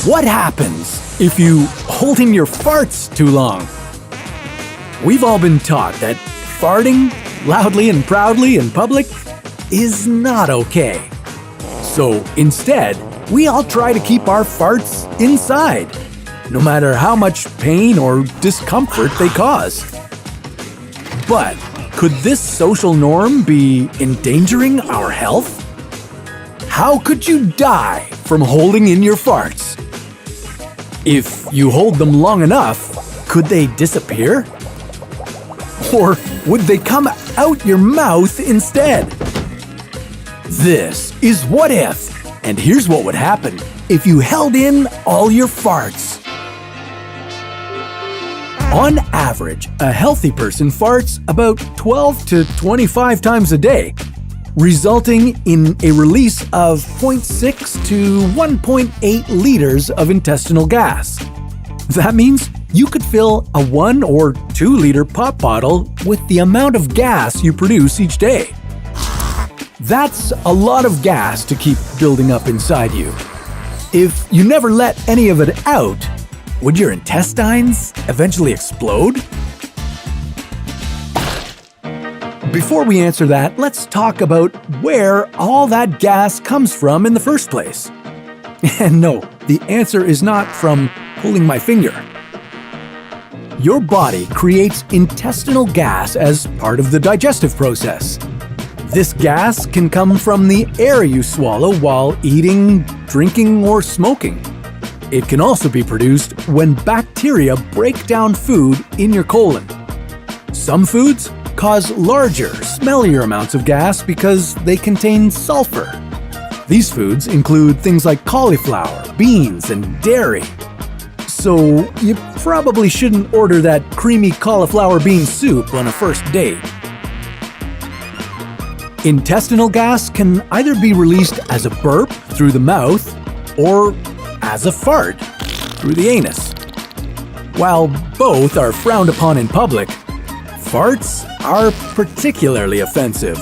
What happens if you hold in your farts too long? We've all been taught that farting loudly and proudly in public is not okay. So instead, we all try to keep our farts inside, no matter how much pain or discomfort they cause. But could this social norm be endangering our health? How could you die from holding in your farts? If you hold them long enough, could they disappear? Or would they come out your mouth instead? This is What If, and here's what would happen if you held in all your farts. On average, a healthy person farts about 12 to 25 times a day, resulting in a release of 0.6 to 1.8 liters of intestinal gas. That means you could fill a 1 or 2 liter pop bottle with the amount of gas you produce each day. That's a lot of gas to keep building up inside you. If you never let any of it out, would your intestines eventually explode? Before we answer that, let's talk about where all that gas comes from in the first place. And no, the answer is not from pulling my finger. Your body creates intestinal gas as part of the digestive process. This gas can come from the air you swallow while eating, drinking, or smoking. It can also be produced when bacteria break down food in your colon. Some foods cause larger, smellier amounts of gas because they contain sulfur. These foods include things like cauliflower, beans, and dairy. So you probably shouldn't order that creamy cauliflower bean soup on a first date. Intestinal gas can either be released as a burp through the mouth or as a fart through the anus. While both are frowned upon in public, farts are particularly offensive.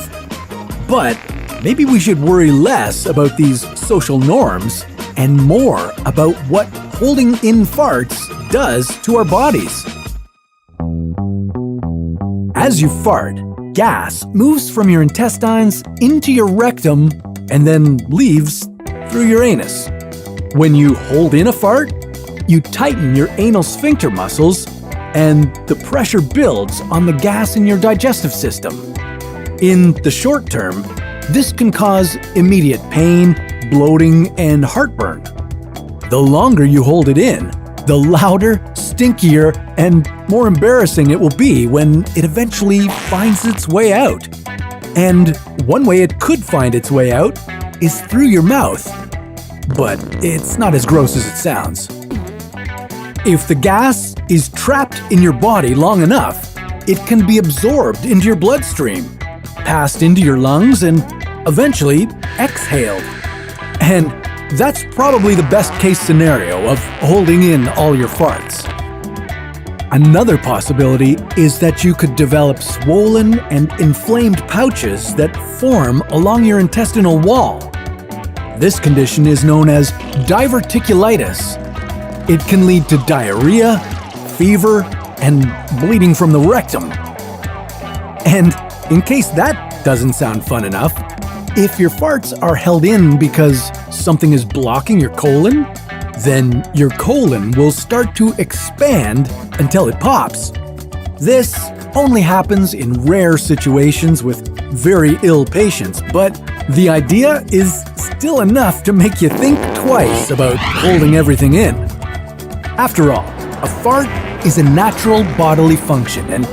But maybe we should worry less about these social norms and more about what holding in farts does to our bodies. As you fart, gas moves from your intestines into your rectum and then leaves through your anus. When you hold in a fart, you tighten your anal sphincter muscles and the pressure builds on the gas in your digestive system. In the short term, this can cause immediate pain, bloating, and heartburn. The longer you hold it in, the louder, stinkier, and more embarrassing it will be when it eventually finds its way out. And one way it could find its way out is through your mouth. But it's not as gross as it sounds. If the gas is trapped in your body long enough, it can be absorbed into your bloodstream, passed into your lungs, and eventually exhaled. And that's probably the best case scenario of holding in all your farts. Another possibility is that you could develop swollen and inflamed pouches that form along your intestinal wall. This condition is known as diverticulitis. It can lead to diarrhea, fever, and bleeding from the rectum. And in case that doesn't sound fun enough, if your farts are held in because something is blocking your colon, then your colon will start to expand until it pops. This only happens in rare situations with very ill patients, but the idea is still enough to make you think twice about holding everything in. After all, a fart is a natural bodily function, and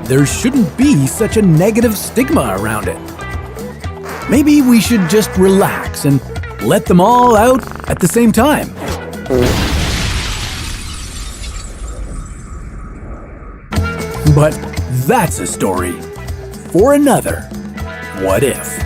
there shouldn't be such a negative stigma around it. Maybe we should just relax and let them all out at the same time. But that's a story for another What If.